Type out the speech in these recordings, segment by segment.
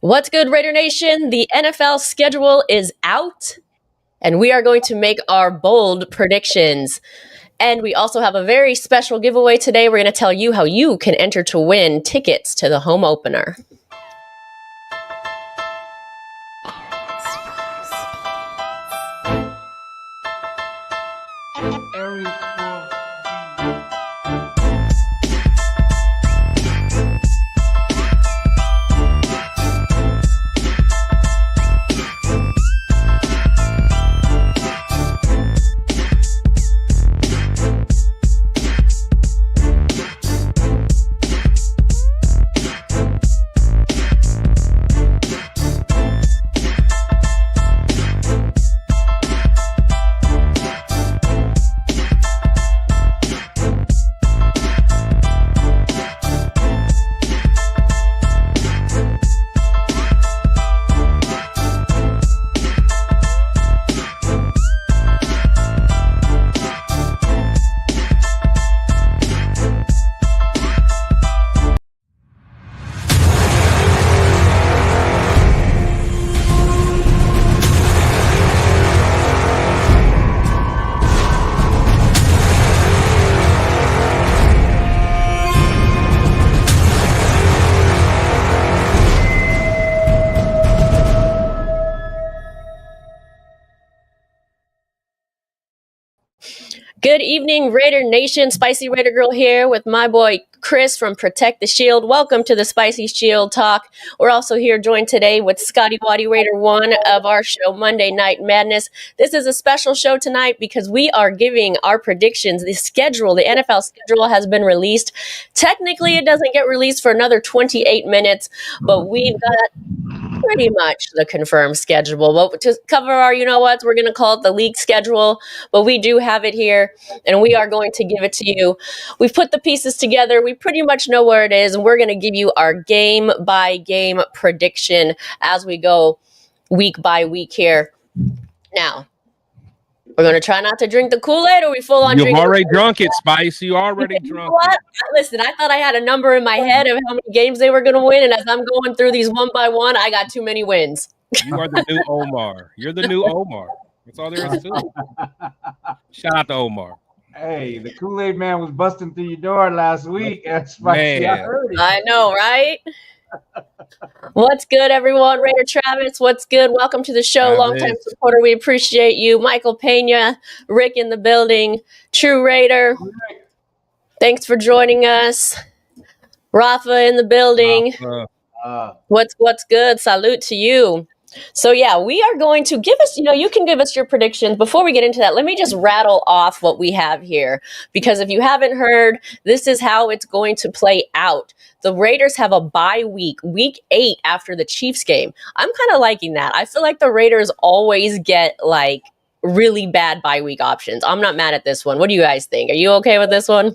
What's good, Raider Nation? The NFL schedule is out, and we are going to make our bold predictions. And we also have a very special giveaway today. We're going to tell you how you can enter to win tickets to the home opener. Good evening, Raider Nation. Spicy Raider Girl here with my boy Chris from Protect the Shield. Welcome to the Spicy Shield Talk. We're also here joined today with Scotty Waddy Raider 1 of our show Monday Night Madness. This is a special show tonight because we are giving our predictions. The NFL schedule has been released. Technically, it doesn't get released for another 28 minutes, but we've got pretty much the confirmed schedule. But to cover our you-know-whats, we're going to call it the league schedule, but we do have it here, and we are going to give it to you. We've put the pieces together. We pretty much know where it is, and we're going to give you our game-by-game prediction as we go week by week here. Now, we're going to try not to drink the Kool-Aid, or we full on drinking. You've already drunk it, Spice. You already drunk it. Listen, I thought I had a number in my head of how many games they were going to win, and as I'm going through these one by one, I got too many wins. You are the new Omar. You're the new Omar. That's all there is to it. Shout out to Omar. Hey, the Kool-Aid man was busting through your door last week. That's Spicy. I heard it. I know, right? What's good, everyone? Raider Travis, what's good? Welcome to the show. Longtime supporter. We appreciate you. Michael Pena, Rick in the building, True Raider. Thanks for joining us. Rafa in the building. What's good? Salute to you. So yeah, we are going to give us, you can give us your predictions. Before we get into that, let me just rattle off what we have here. Because if you haven't heard, this is how it's going to play out. The Raiders have a bye week, week 8 after the Chiefs game. I'm kind of liking that. I feel like the Raiders always get like really bad bye week options. I'm not mad at this one. What do you guys think? Are you okay with this one?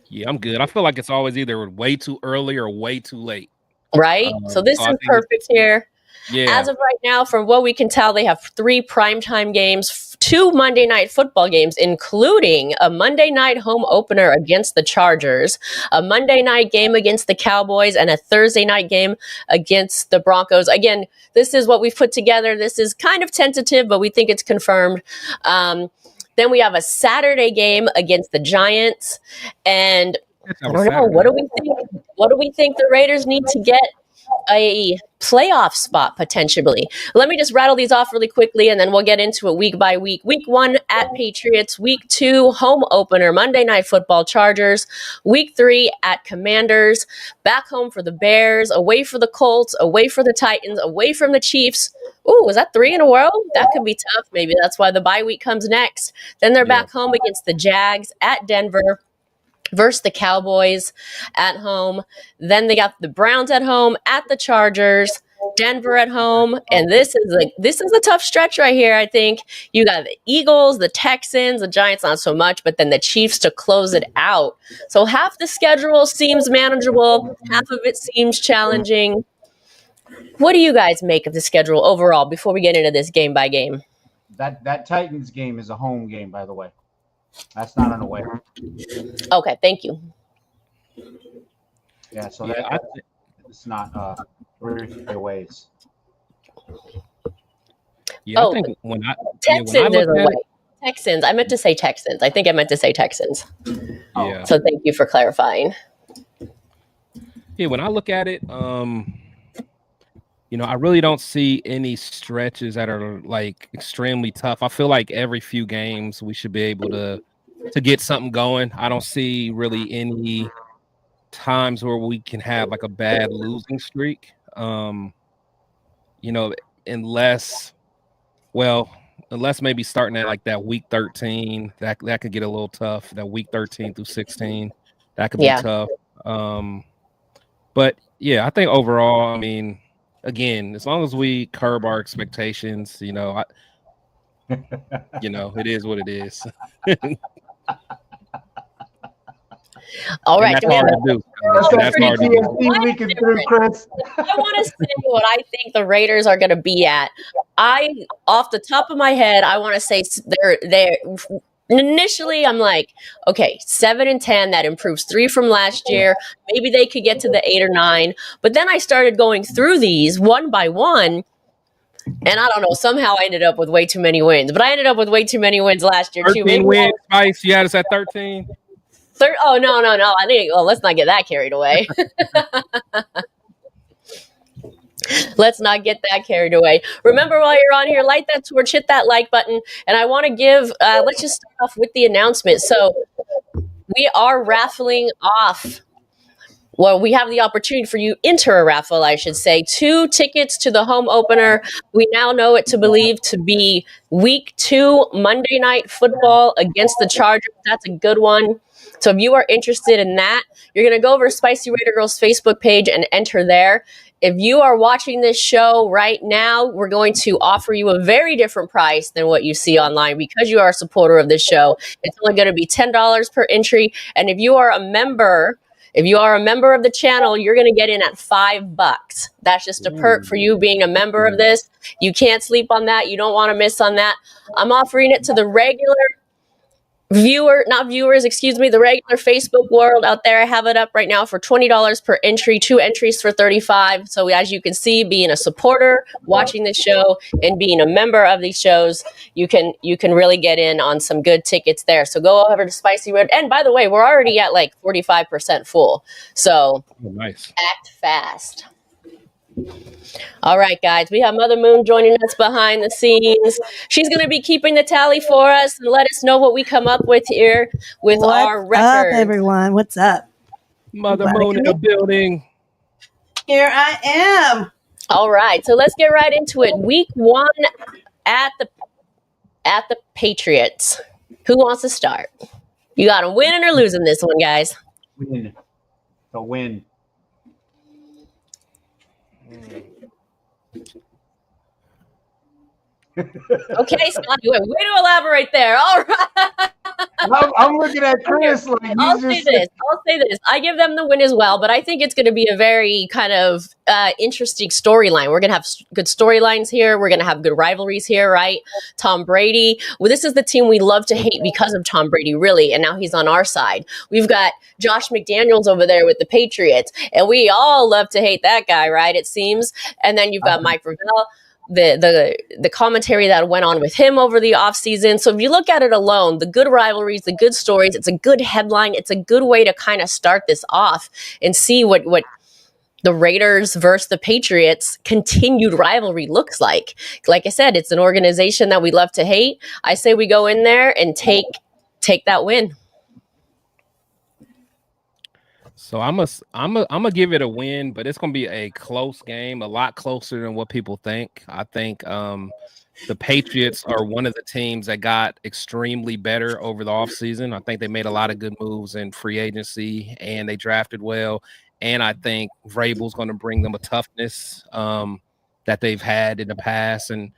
Yeah, I'm good. I feel like it's always either way too early or way too late. Right? So this is perfect here. Yeah. As of right now, from what we can tell, they have 3 primetime games, 2 Monday night football games, including a Monday night home opener against the Chargers, a Monday night game against the Cowboys, and a Thursday night game against the Broncos. Again, this is what we've put together. This is kind of tentative, but we think it's confirmed. Then we have a Saturday game against the Giants. And I don't know, what do we think? What do we think the Raiders need to get a playoff spot potentially? Let me just rattle these off really quickly, and then we'll get into it week by week. Week 1 at Patriots. Week 2 home opener, Monday Night Football, Chargers. Week 3 at Commanders. Back home for the Bears. Away for the Colts. Away for the Titans. Away from the Chiefs. Ooh, was that 3 in a row? That could be tough. Maybe that's why the bye week comes next. Then they're back home against the Jags, at Denver, versus the Cowboys at home. Then they got the Browns at home, at the Chargers, Denver at home, and this is a tough stretch right here. I think you got the Eagles, the Texans, the Giants not so much, but then the Chiefs to close it out. So half the schedule seems manageable, half of it seems challenging. What do you guys make of the schedule overall before we get into this game by game? That Titans game is a home game, by the way. That's not an away. Okay, thank you. Yeah, so it's not ways. Yeah, I think when I Texans look is a at way. it, Texans. I meant to say Texans. I think I meant to say Texans. yeah, So thank you for clarifying. yeah. When I look at it, I really don't see any stretches that are like extremely tough. I feel like every few games we should be able to get something going. I don't see really any times where we can have like a bad losing streak. Unless maybe starting at like that week 13, that could get a little tough. That week 13 through 16, that could be tough. But yeah, I think overall, I mean, again, as long as we curb our expectations, it is what it is. All right. That's hard to do. That's hard to do. Leaking through, Chris. I want to say what I think the Raiders are going to be at. Off the top of my head, I want to say they're initially, I'm like, okay, 7-10, that improves 3 from last year. Maybe they could get to the 8 or 9. But then I started going through these one by one, and I don't know, somehow I ended up with way too many wins. But I ended up with way too many wins last year, too. 13 wins, Spice. You had us at 13? Oh, no. I think, let's not get that carried away. Let's not get that carried away. Remember, while you're on here, light that torch, hit that like button. And I want to give, let's just start off with the announcement. So we are raffling off. Well, we have the opportunity for you enter a raffle, I should say. 2 tickets to the home opener. We now know it to believe to be week 2 Monday Night Football against the Chargers. That's a good one. So if you are interested in that, you're going to go over to Spicy Raider Girls Facebook page and enter there. If you are watching this show right now, we're going to offer you a very different price than what you see online because you are a supporter of this show. It's only going to be $10 per entry. And if you are a member of the channel, you're going to get in at $5. That's just a perk for you being a member of this. You can't sleep on that. You don't want to miss on that. I'm offering it to the regular the regular Facebook world out there. I have it up right now for $20 per entry, 2 entries for $35. So as you can see, being a supporter, watching this show, and being a member of these shows, you can really get in on some good tickets there. So go over to Spicy Red. And by the way, we're already at like 45% full. So nice. Act fast. All right, guys, we have Mother Moon joining us behind the scenes. She's going to be keeping the tally for us and let us know what we come up with here with our record. What's up, everyone? What's up? Mother Moon in the building. Here I am. All right, so let's get right into it. Week 1 at the Patriots. Who wants to start? You got them winning or losing this one, guys? Win. A win. Okay, Scott, way to elaborate there. All right. I'm looking at Chris like I'll say this. I give them the win as well, but I think it's going to be a very kind of interesting storyline. We're going to have good storylines here. We're going to have good rivalries here, right? Tom Brady. Well, this is the team we love to hate because of Tom Brady, really, and now he's on our side. We've got Josh McDaniels over there with the Patriots, and we all love to hate that guy, right? It seems. And then you've got Mike Vrabel. The commentary that went on with him over the offseason. So if you look at it alone, the good rivalries, the good stories, it's a good headline. It's a good way to kind of start this off and see what the Raiders versus the Patriots continued rivalry looks like. Like I said, it's an organization that we love to hate. I say we go in there and take that win. So I'm gonna give it a win, but it's gonna be a close game, a lot closer than what people think. I think the Patriots are one of the teams that got extremely better over the offseason. I think they made a lot of good moves in free agency and they drafted well. And I think Vrabel's going to bring them a toughness that they've had in the past. And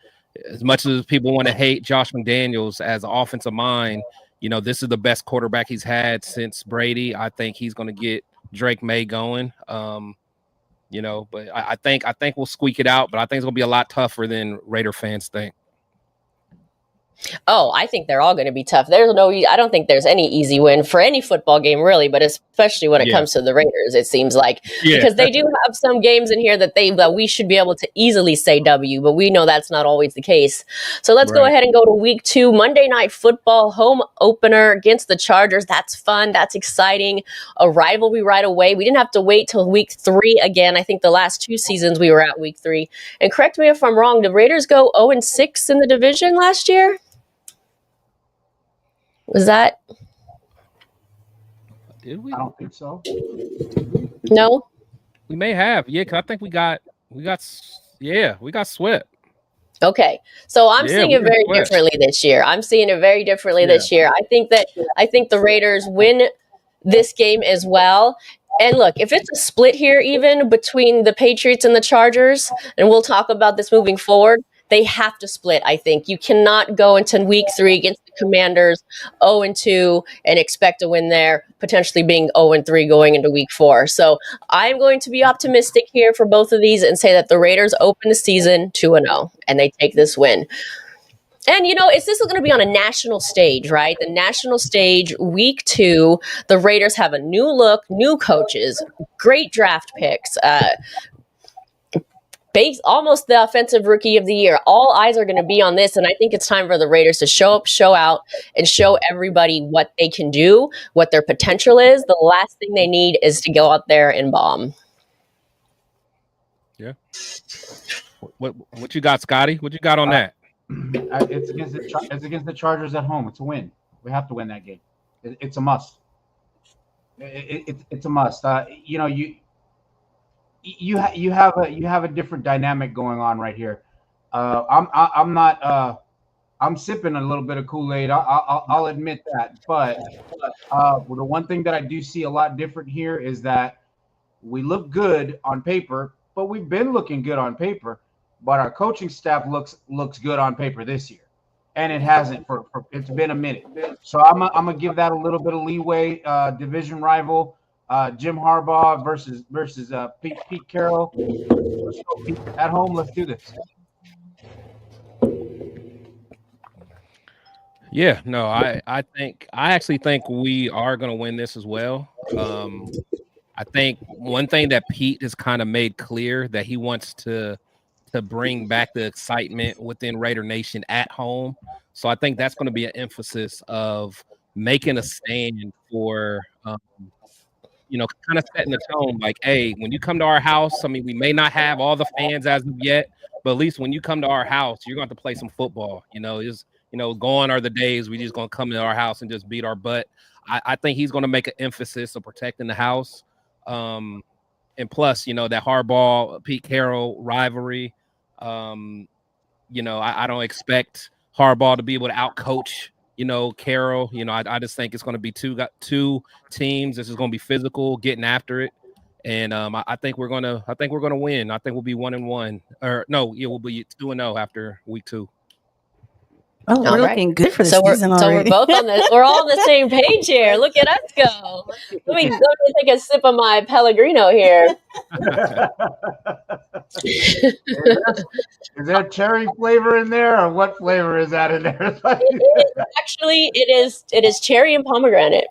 as much as people want to hate Josh McDaniels as an offensive mind, this is the best quarterback he's had since Brady. I think he's going to get Drake May going. But I think we'll squeak it out, but I think it's going to be a lot tougher than Raider fans think. Oh, I think they're all going to be tough. I don't think there's any easy win for any football game, really, but especially when it comes to the Raiders, it seems like. Because they do have some games in here that we should be able to easily say W, but we know that's not always the case. So let's go ahead and go to week 2, Monday Night Football, home opener against the Chargers. That's fun. That's exciting. A rivalry right away. We didn't have to wait till week 3 again. I think the last 2 seasons we were at week 3. And correct me if I'm wrong, did Raiders go 0-6 in the division last year? Was that? Did we? I don't think so. No? We may have. Yeah, because I think we got swept. Okay. So I'm seeing it very differently this year. This year. I think the Raiders win this game as well. And look, if it's a split here even between the Patriots and the Chargers, and we'll talk about this moving forward, they have to split, I think. You cannot go into week 3 against the Commanders 0-2 and expect a win there, potentially being 0-3 going into week 4. So I'm going to be optimistic here for both of these and say that the Raiders open the season 2-0 and they take this win. And, this is going to be on a national stage, right? The national stage, week 2, the Raiders have a new look, new coaches, great draft picks, almost the offensive rookie of the year. All eyes are going to be on this, and I think it's time for the Raiders to show up, show out, and show everybody what they can do, what their potential is. The last thing they need is to go out there and bomb. Yeah. What you got, Scotty? What you got on that? It's against the Chargers at home. It's a win. We have to win that game. It's a must. It's a must. You have a different dynamic going on right here. I'm sipping a little bit of Kool-Aid. I'll admit that. But the one thing that I do see a lot different here is that we look good on paper, but we've been looking good on paper. But our coaching staff looks good on paper this year, and it hasn't for it's been a minute. So I'm gonna give that a little bit of leeway. Division rival. Jim Harbaugh versus Pete Carroll. Let's go, Pete. At home, let's do this. Yeah, no, I actually think we are going to win this as well. I think one thing that Pete has kind of made clear that he wants to bring back the excitement within Raider Nation at home. So I think that's going to be an emphasis of making a stand for kind of setting the tone like, hey, when you come to our house, I mean, we may not have all the fans as of yet, but at least when you come to our house, you're going to have to play some football. Gone are the days we just going to come to our house and just beat our butt. I think he's going to make an emphasis of protecting the house. And plus, that Harbaugh, Pete Carroll rivalry. I don't expect Harbaugh to be able to outcoach Carroll. I just think it's going to be two teams. This is going to be physical, getting after it, and I think we're gonna win. I think we'll be 1-1, or no, we'll be 2-0 after week 2. Oh, we're looking good for the season already. So we're both we're all on the same page here. Look at us go. Let me take a sip of my Pellegrino here. Is there cherry flavor in there, or what flavor is that in there? It is cherry and pomegranate.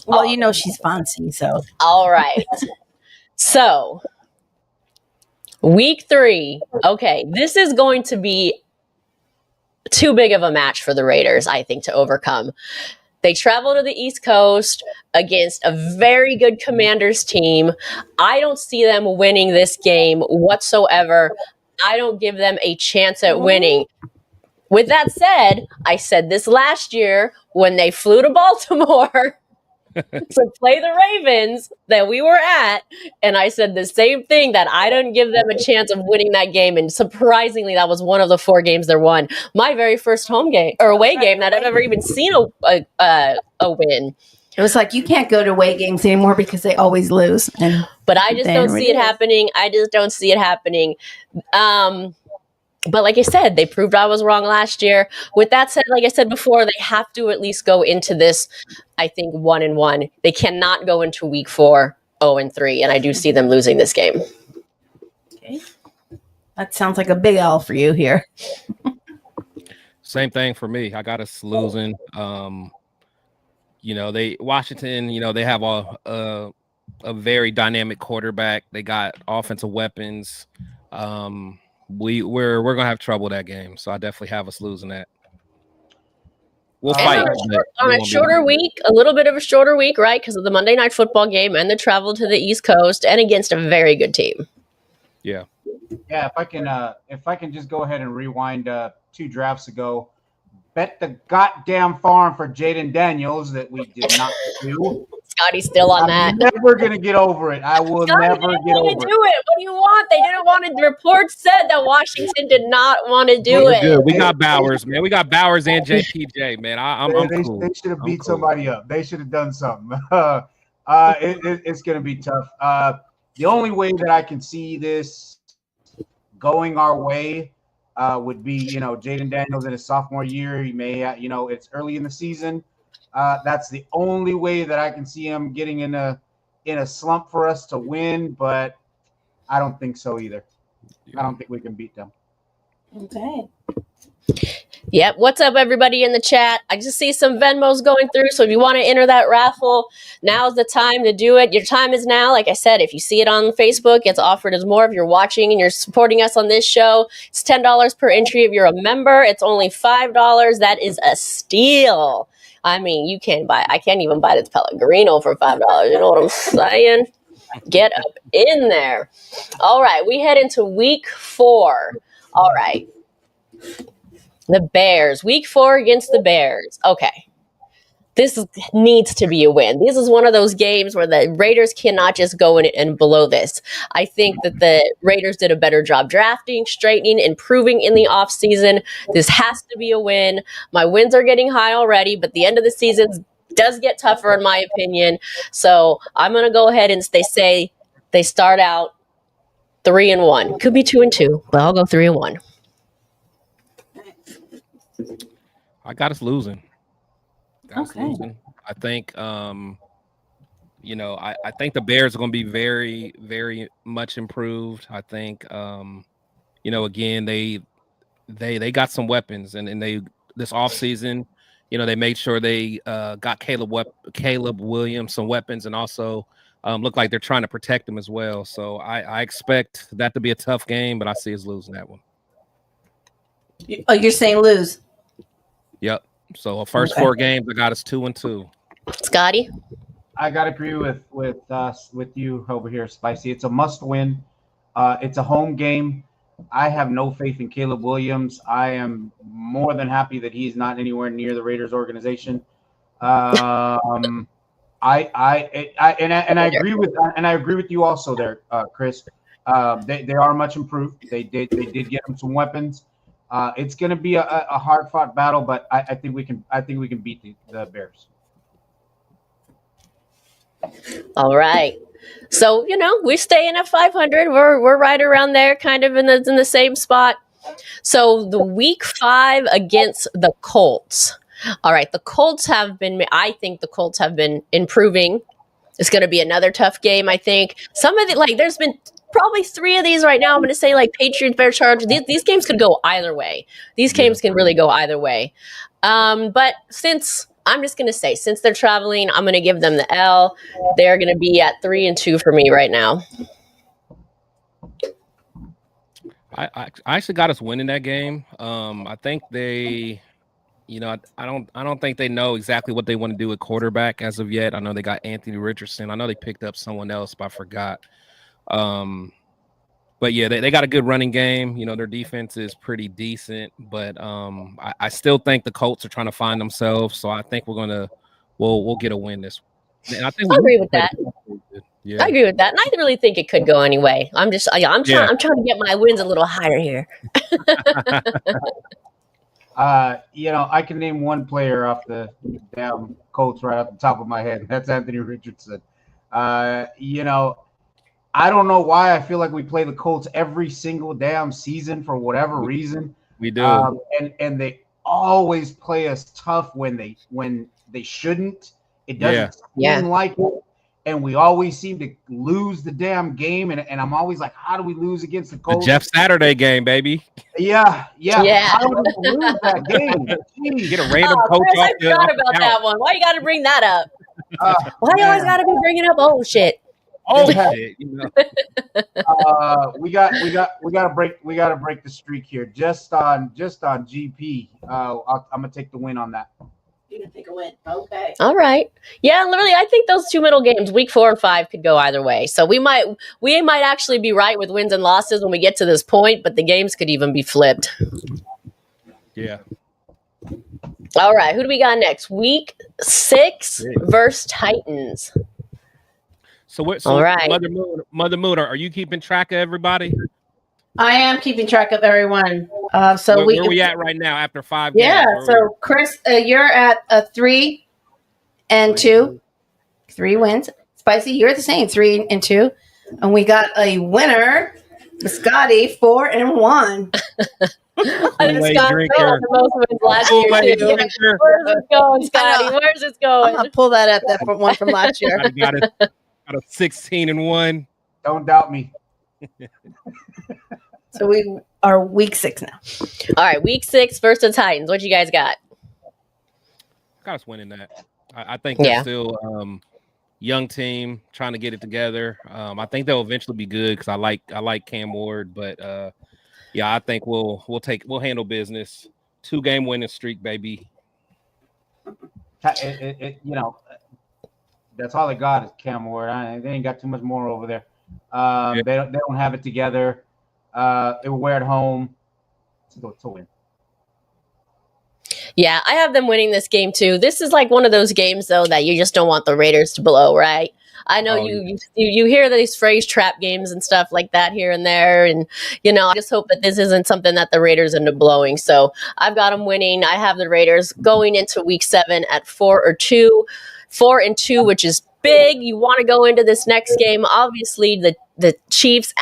Well, she's fancy, so. All right. So, week 3. Okay, this is going to be too big of a match for the Raiders, I think, to overcome. They travel to the East Coast against a very good Commanders team. I don't see them winning this game whatsoever. I don't give them a chance at winning. With that said, I said this last year when they flew to Baltimore to play the Ravens that we were at, and I said the same thing, that I didn't give them a chance of winning that game, and surprisingly that was one of the 4 games they won. My very first home game or away game that I've ever even seen a win. It was like, you can't go to away games anymore because they always lose. But I just don't see it happening. But like I said, they proved I was wrong last year. With that said, like I said before, they have to at least go into this, I think, 1-1. They cannot go into week 4 0-3, and I do see them losing this game. Okay. That sounds like a big L for you here. Same thing for me. I got us losing. Washington, they have a very dynamic quarterback. They got offensive weapons. We're gonna have trouble that game, so I definitely have us losing that. We'll fight on a shorter week, a little bit of a shorter week, right? Because of the Monday Night Football game and the travel to the East Coast, and against a very good team. Yeah. Yeah, if I can just go ahead and rewind 2 drafts ago, bet the goddamn farm for Jaden Daniels that we did not do. Scotty's still on that. I'm never gonna get over it. I will never get over it. What do you want? They didn't want to. The report said that Washington did not want to do it. Good. We got Bowers, man. We got Bowers and JPJ, man. I'm cool. They should have beat somebody up. They should have done something. It's gonna be tough. The only way that I can see this going our way would be, Jaden Daniels in his sophomore year. He may, it's early in the season. That's the only way that I can see him getting in a slump for us to win, but I don't think so either. I don't think we can beat them. Okay. Yep. What's up, everybody in the chat? I just see some Venmos going through. So if you want to enter that raffle, now's the time to do it. Your time is now. Like I said, if you see it on Facebook, it's offered as more if you're watching and you're supporting us on this show. It's $10 per entry if you're a member. It's only $5. That is a steal. I mean, I can't even buy this Pellegrino for $5. You know what I'm saying? Get up in there. All right. We head into week 4. All right. The Bears, week 4 against the Bears. Okay. This needs to be a win. This is one of those games where the Raiders cannot just go in and below this. I think that the Raiders did a better job drafting, straightening, improving in the offseason. This has to be a win. My wins are getting high already, but the end of the season does get tougher in my opinion. So I'm going to go ahead and say they start out 3-1. Could be 2-2, but I'll go 3-1. I got us losing. Okay. I think, I think the Bears are going to be very, very much improved. I think, again, they got some weapons, and they this offseason, they made sure they got Caleb Williams some weapons, and also look like they're trying to protect him as well. So I expect that to be a tough game, but I see us losing that one. Oh, you're saying lose? Yep. So first 4 games, I got us 2-2. Scotty, I gotta agree with you over here, Spicy. It's a must win. It's a home game. I have no faith in Caleb Williams. I am more than happy that he's not anywhere near the Raiders organization. I agree with you also there, Chris. They are much improved. They did get him some weapons. It's going to be a hard-fought battle, but I think we can beat the Bears. all right. So we're staying at 500. We're right around there, kind of in the same spot. So the week 5 against the Colts. All right, I think the Colts have been improving. It's going to be another tough game. I think some of it, there's been probably 3 of these right now. I'm going to say Patriots, Bears, Chargers. These games could go either way. These games can really go either way. But since they're traveling, I'm going to give them the L. They're going to be at 3-2 for me right now. I actually got us winning that game. I think they, I don't think they know exactly what they want to do with quarterback as of yet. I know they got Anthony Richardson. I know they picked up someone else, but I forgot. But yeah, they got a good running game. Their defense is pretty decent, but I still think the Colts are trying to find themselves. So I think we'll get a win this. And I think I agree with that. Yeah. I agree with that, and I really think it could go anyway. I'm trying to get my wins a little higher here. I can name one player off the damn Colts right off the top of my head. That's Anthony Richardson. I don't know why I feel like we play the Colts every single damn season for whatever reason. We do. And they always play us tough when they shouldn't. It doesn't seem like it. and we always seem to lose the damn game. And I'm always like, how do we lose against the The Colts? Jeff Saturday game, baby. Yeah. Yeah. How do we lose that game? Jeez. Get a random Oh, coach Chris, off I the forgot off the about couch. that one. Why you got to bring that up? Why you Man. always got to be bringing up old shit? Oh Yeah. shit! You know. We gotta break the streak here. Just on GP. I'm gonna take the win on that. You're gonna take a win. Okay. All right. Yeah, literally, I think those two middle games, week 4 and 5, could go either way. So we might actually be right with wins and losses when we get to this point, but the games could even be flipped. Yeah. All right, who do we got next? Week 6 versus Titans. So All right. Mother Moon, are you keeping track of everybody? I am keeping track of everyone. So Where we at right now after 5 games? Yeah. Where So Chris, you're at 3 and 2, 3 wins. Spicy, you're the same, 3 and 2, and we got a winner, Scotty, 4 and 1. I think Scott the most wins last year, too. Where's it going, Scotty? Where's it going? I'm gonna pull that up. That one from last year. got a 16 and 1. Don't doubt me. So we are week 6 now. All right, week 6 versus the Titans. What you guys got? Got us winning that. I think they're still young team trying to get it together. I think they'll eventually be good because I like Cam Ward, but yeah, I think we'll handle business. 2-game winning streak, baby. You know, that's all they got is Cam Ward. They ain't got too much more over there. They don't have it together. They will wear it home to win. Yeah, I have them winning this game too. This is like one of those games though that you just don't want the Raiders to blow, right? I know you hear these phrase trap games and stuff like that here and there, and you know I just hope that this isn't something that the Raiders end up blowing. So I've got them winning. I have the Raiders going into week 7 at 4-2, which is big. You want to go into this next game. Obviously, the Chiefs.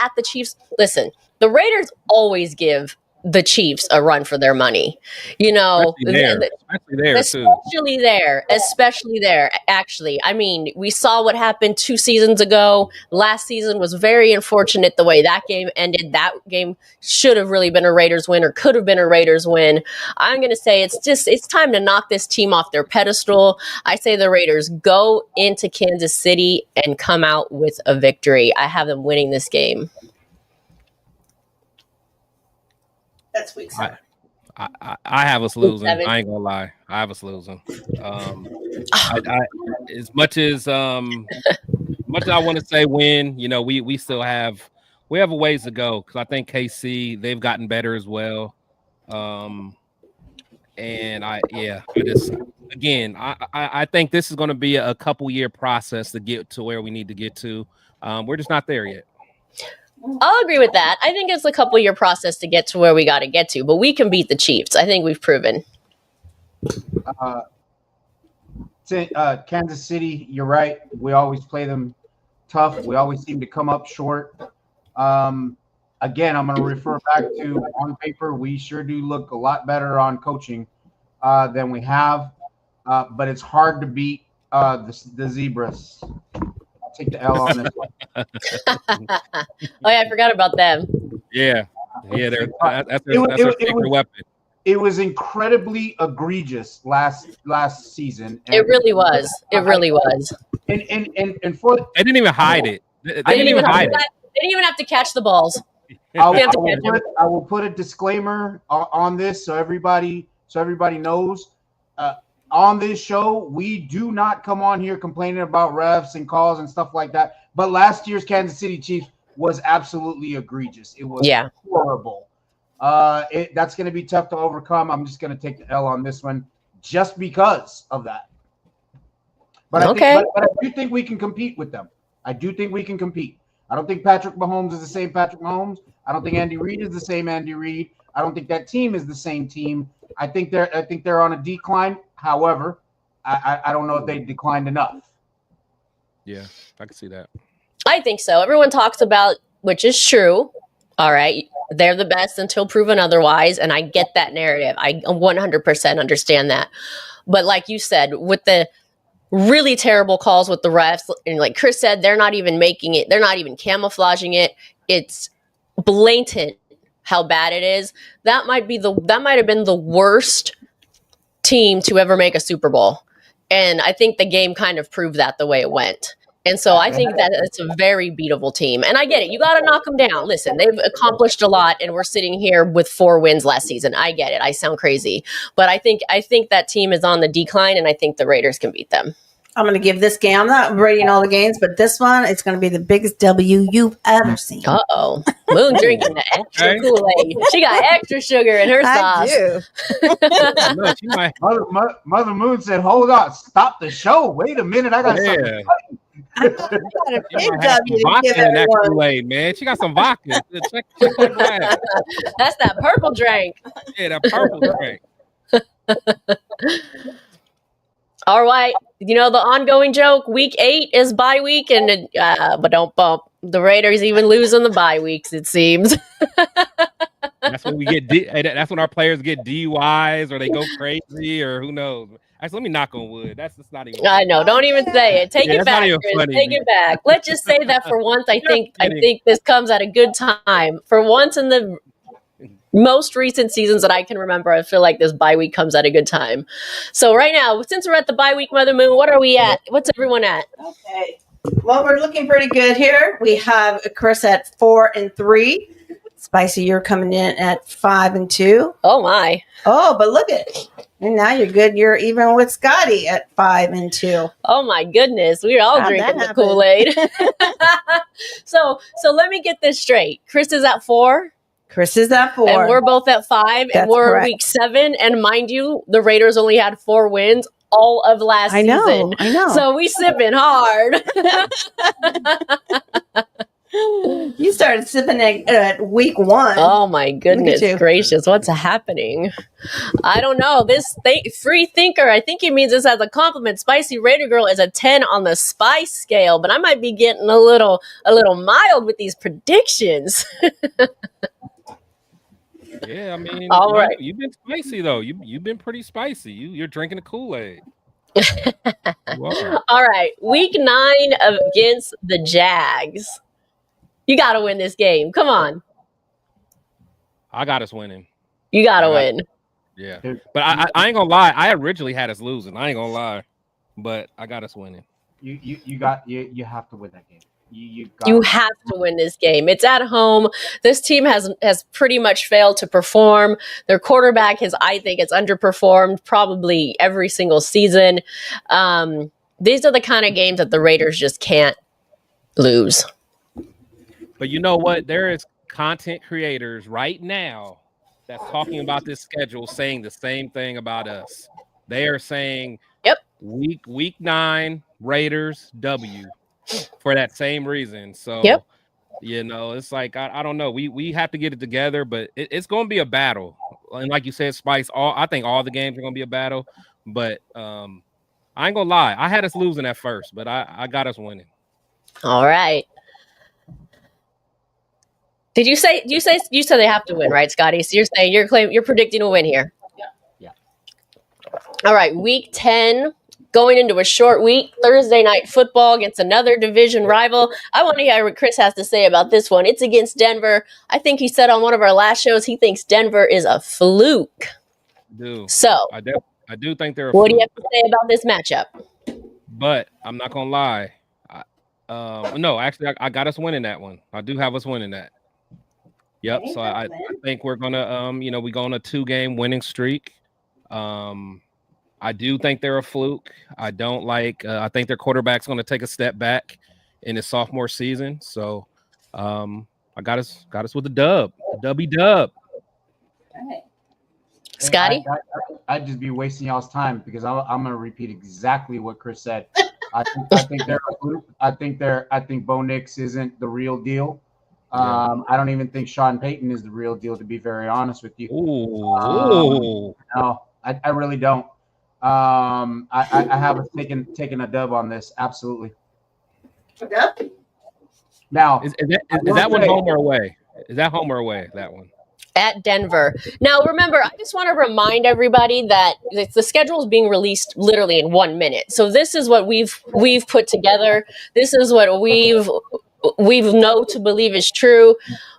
Listen, the Raiders always give the Chiefs a run for their money. You know, especially there. Actually, I mean, we saw what happened 2 seasons ago. Last season was very unfortunate the way that game ended. That game should have really been a Raiders win or could have been a Raiders win. I'm going to say it's time to knock this team off their pedestal. I say the Raiders go into Kansas City and come out with a victory. I have them winning this game. That's week 7. I have us losing. I ain't gonna lie. I have us losing. As much as I want to say win, you know, we still have a ways to go because I think KC, they've gotten better as well. And I think this is going to be a couple year process to get to where we need to get to. We're just not there yet. I'll agree with that. I think it's a couple year process to get to where we got to get to, but we can beat the Chiefs. I think we've proven. Kansas City, you're right. We always play them tough. We always seem to come up short. Again, I'm going to refer back to on paper, we sure do look a lot better on coaching than we have, but it's hard to beat the Zebras. Take the L on this one. Oh yeah, I forgot about them. Yeah, that's their secret weapon. It was incredibly egregious last season. It really was. It really was. And for they didn't even hide it. They didn't even have to catch the balls. I will put a disclaimer on this so everybody knows. On this show, we do not come on here complaining about refs and calls and stuff like that. But last year's Kansas City Chiefs was absolutely egregious. It was horrible. That's going to be tough to overcome. I'm just going to take the L on this one just because of that. But I do think we can compete with them. I do think we can compete. I don't think Patrick Mahomes is the same Patrick Mahomes. I don't think Andy Reid is the same Andy Reid. I don't think that team is the same team. I think they're on a decline. However, I don't know if they declined enough. Yeah, I can see that. I think so. Everyone talks about, which is true. All right, they're the best until proven otherwise, and I get that narrative. I 100% understand that. But like you said, with the really terrible calls with the refs. And like Chris said, they're not even making it. They're not even camouflaging it. It's blatant how bad it is. That might have been the worst team to ever make a Super Bowl. And I think the game kind of proved that the way it went. And so I think that it's a very beatable team. And I get it. You got to knock them down. Listen, they've accomplished a lot, and we're sitting here with 4 wins last season. I get it. I sound crazy. But I think that team is on the decline, and I think the Raiders can beat them. I'm going to give this game. I'm not rating all the games, but this one, it's going to be the biggest W you've ever seen. Uh-oh. Moon drinking the extra Kool-Aid. She got extra sugar in her sauce. I do. Mother Moon said, hold on, stop the show. Wait a minute. I got something. I got a big W to give in that everyone. Kool-Aid, man. She got some vodka. Check that glass. That's that purple drink. Yeah, that purple drink. All right. You know, the ongoing joke, week 8 is bye week, and but don't bump. The Raiders even lose on the bye weeks, it seems. That's when we get. That's when our players get DUIs or they go crazy or who knows. Actually, let me knock on wood. That's not even. I know. Don't even say it. Take it back, Chris. Funny. Take it back. Let's just say that for once. I think this comes at a good time. For once in the most recent seasons that I can remember, I feel like this bye week comes at a good time. So right now, since we're at the bye week, Mother Moon, what are we at? What's everyone at? Okay. Well, we're looking pretty good here. We have Chris at 4-3. Spicy, you're coming in at 5-2. Oh my. Oh, but look at it. And now you're good. You're even with Scotty at 5-2. Oh my goodness. We're all How'd drinking that the Kool-Aid. So let me get this straight. Chris is at 4. Chris is at 4. And we're both at 5. That's and we're correct. week 7. And mind you, the Raiders only had 4 wins all of last season. I know. So we sipping hard. You started sipping at week 1. Oh my goodness you. gracious. What's happening? I don't know. This free thinker, I think he means this as a compliment. Spicy Raider Girl is a 10 on the spice scale, but I might be getting a little mild with these predictions. Yeah, I mean, All right. You've been spicy though. You've been pretty spicy. You're drinking the Kool-Aid. All right. Week 9 against the Jags. You got to win this game. Come on. I got us winning. You got to win. Yeah. But I ain't going to lie. I originally had us losing. I ain't going to lie. But I got us winning. You have to win that game. You have to win this game. It's at home. This team has pretty much failed to perform. Their quarterback I think it's underperformed probably every single season. These are the kind of games that the Raiders just can't lose. But you know what? There is content creators right now that's talking about this schedule saying the same thing about us. They are saying, "Yep, week 9 Raiders W." For that same reason. So, yep. You know, it's like, I don't know. We have to get it together, but it's going to be a battle. And like you said, Spice, I think all the games are going to be a battle. But I ain't going to lie. I had us losing at first, but I got us winning. All right. Did you say they have to win, right, Scotty? So you're saying you're predicting a win here. Yeah. All right, week 10, going into a short week, Thursday night football against another division rival. I want to hear what Chris has to say about this one. It's against Denver. I think he said on one of our last shows he thinks Denver is a fluke. So I do think they're a what fluke. do you have to say about this matchup? But I'm not gonna lie. No, actually, I got us winning that one. I do have us winning that. Yep. So I think we're gonna we go on a 2-game winning streak. I do think they're a fluke. I don't like. I think their quarterback's going to take a step back in his sophomore season. So, I got us with a dub, dub. Right. Scotty, I'd just be wasting y'all's time because I'm going to repeat exactly what Chris said. I think they're a fluke. I think Bo Nix isn't the real deal. I don't even think Sean Payton is the real deal, to be very honest with you. Ooh. No, I really don't. I have taken a dub on this. Absolutely. Yep. Now, is that one home or away? Is that home or away? That one at Denver. Now, remember, I just want to remind everybody that the schedule is being released literally in 1 minute. So this is what we've put together. This is what we've know to believe is true.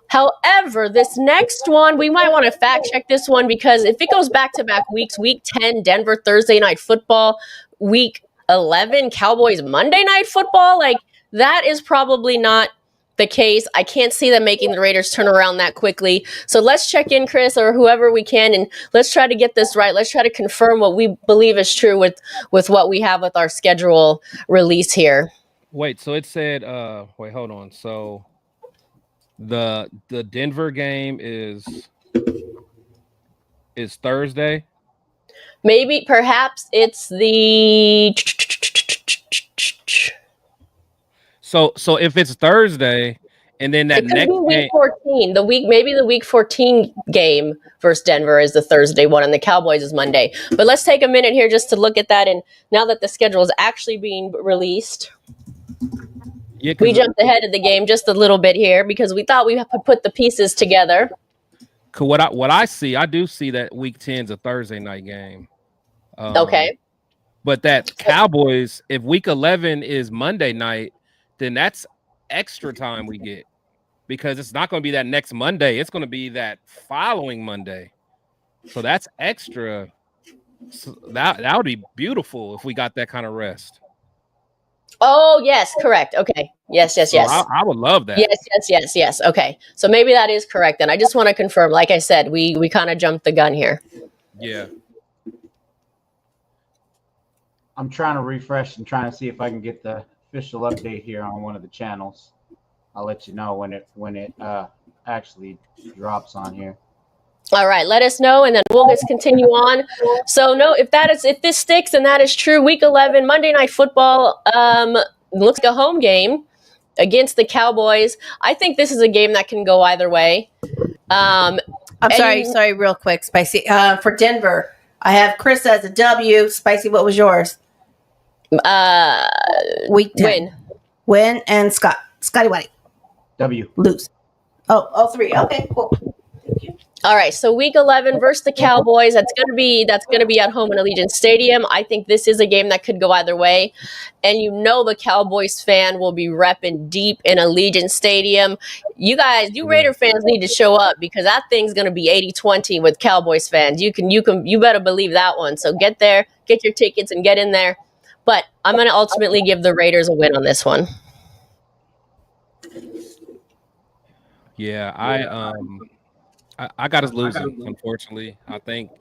However, this next one, we might want to fact check this one, because if it goes back-to-back weeks, week 10, Denver Thursday Night Football, week 11, Cowboys Monday Night Football, like that is probably not the case. I can't see them making the Raiders turn around that quickly. So let's check in, Chris, or whoever we can, and let's try to get this right. Let's try to confirm what we believe is true with what we have with our schedule release here. Wait, so it said, wait, hold on. So the Denver game is Thursday. Maybe, perhaps it's the. So if it's Thursday, and then that it could next be week game, 14, the week 14 game versus Denver is the Thursday one, and the Cowboys is Monday. But let's take a minute here just to look at that. And now that the schedule is actually being released, we jumped ahead of the game just a little bit here because we thought we could put the pieces together. What I see, I do see that week 10 is a Thursday night game. Okay. But that Cowboys, if week 11 is Monday night, then that's extra time we get, because it's not going to be that next Monday. It's going to be that following Monday. So that's extra. So that would be beautiful if we got that kind of rest. Oh, yes, correct. Okay. Yes. So I would love that. Yes. Okay. So maybe that is correct then. I just want to confirm. Like I said, we kind of jumped the gun here. Yeah. I'm trying to refresh and trying to see if I can get the official update here on one of the channels. I'll let you know when it actually drops on here. All right, let us know, and then we'll just continue on. So, no, if this sticks and that is true, week 11, Monday Night Football, looks like a home game against the Cowboys. I think this is a game that can go either way. I'm sorry, real quick, Spicy. For Denver, I have Chris as a W. Spicy, what was yours? Week 10. Win, and Scotty White. W. Lose. Oh, 3. Okay, cool. All right, so week 11 versus the Cowboys. That's gonna be at home in Allegiant Stadium. I think this is a game that could go either way, and the Cowboys fan will be repping deep in Allegiant Stadium. You Raider fans need to show up, because that thing's gonna be 80-20 with Cowboys fans. You better believe that one. So get there, get your tickets, and get in there. But I'm gonna ultimately give the Raiders a win on this one. Yeah, I got us losing, unfortunately. I think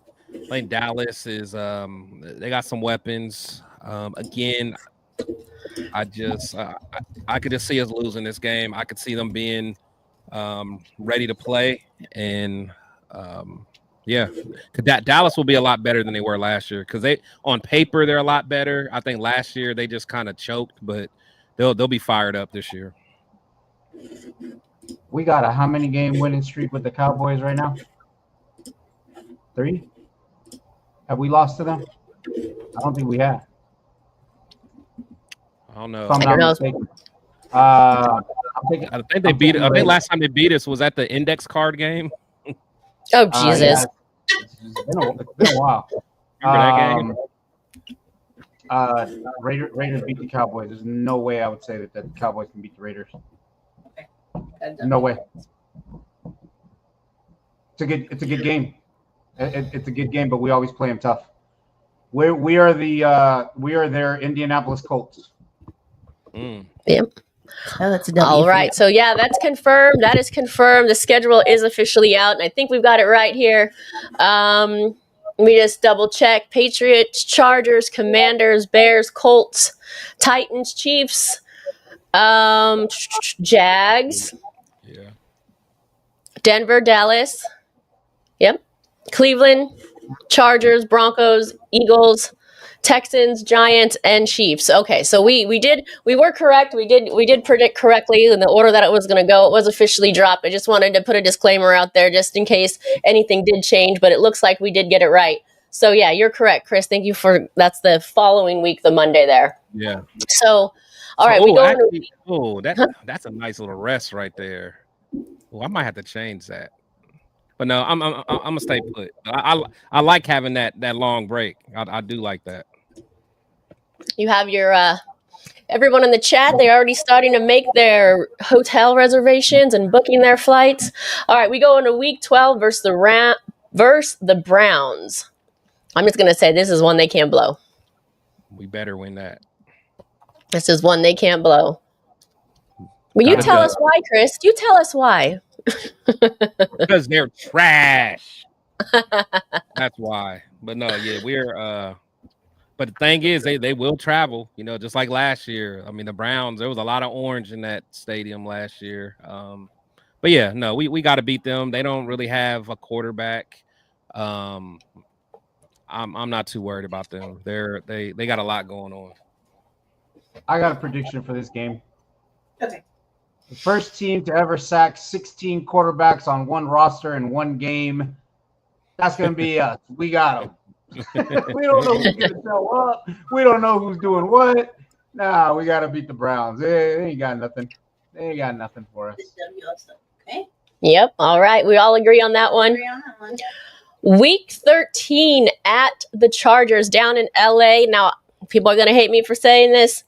Dallas is they got some weapons. Again, I could just see us losing this game. I could see them being ready to play, and Dallas will be a lot better than they were last year, because on paper they're a lot better. I think last year they just kind of choked, but they'll be fired up this year. We got a how many game winning streak with the Cowboys right now? 3? Have we lost to them? I don't think we have. I don't know. If I'm not mistaken. I think they beat. I think last time they beat us was at the index card game. Oh Jesus! It's been a while. Remember that game? Raiders beat the Cowboys. There's no way I would say that the Cowboys can beat the Raiders. No way. It's a good game. It's a good game, but we always play them tough. We are their Indianapolis Colts. Yep. Oh, that's a W. All right. So yeah, that's confirmed. That is confirmed. The schedule is officially out, and I think we've got it right here. We just double check: Patriots, Chargers, Commanders, Bears, Colts, Titans, Chiefs, Jags. Yeah. Denver, Dallas. Yep. Cleveland, Chargers, Broncos, Eagles, Texans, Giants, and Chiefs. Okay, so we were correct. We did predict correctly in the order that it was going to go. It was officially dropped. I just wanted to put a disclaimer out there just in case anything did change, but it looks like we did get it right. So yeah, you're correct, Chris. Thank you that's the following week, the Monday there. Yeah. So all right, we go. That's a nice little rest right there. Oh, I might have to change that. But no, I'm gonna stay put. I like having that long break. I do like that. You have your everyone in the chat. They're already starting to make their hotel reservations and booking their flights. All right, we go into week 12 versus the Browns. I'm just gonna say this is one they can't blow. We better win that. This is one they can't blow. Well, you tell us why, Chris. You tell us why. Because they're trash. That's why. But no, yeah, we're but the thing is they will travel, you know, just like last year. I mean, the Browns, there was a lot of orange in that stadium last year. But yeah, no, we got to beat them. They don't really have a quarterback. I'm not too worried about them. They got a lot going on. I got a prediction for this game. Okay. The first team to ever sack 16 quarterbacks on one roster in one game. That's going to be us. We got them. We don't know who's going to show up. We don't know who's doing what. Nah, we got to beat the Browns. They ain't got nothing. They ain't got nothing for us. Okay. Yep. All right. We all agree on that one. Week 13 at the Chargers down in LA. Now, people are going to hate me for saying this.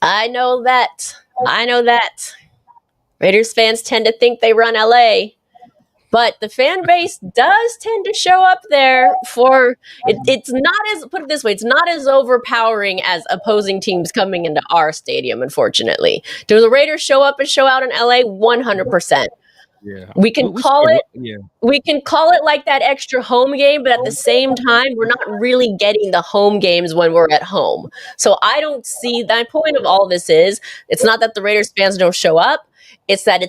I know that. Raiders fans tend to think they run LA. But the fan base does tend to show up there for it's not as, put it this way, it's not as overpowering as opposing teams coming into our stadium, unfortunately. Do the Raiders show up and show out in LA? 100%. Yeah. We can call it like that extra home game, but at the same time, we're not really getting the home games when we're at home. So I don't see, the point of all this is, it's not that the Raiders fans don't show up, it's that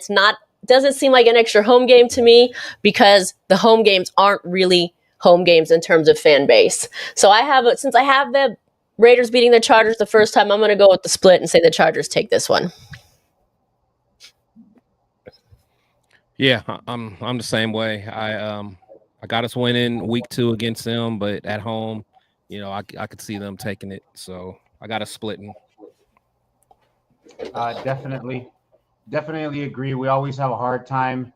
doesn't seem like an extra home game to me because the home games aren't really home games in terms of fan base. So since I have the Raiders beating the Chargers the first time, I'm going to go with the split and say the Chargers take this one. Yeah, I'm the same way. I got us winning week 2 against them, but at home, you know, I could see them taking it. So I got us splitting. Definitely agree. We always have a hard time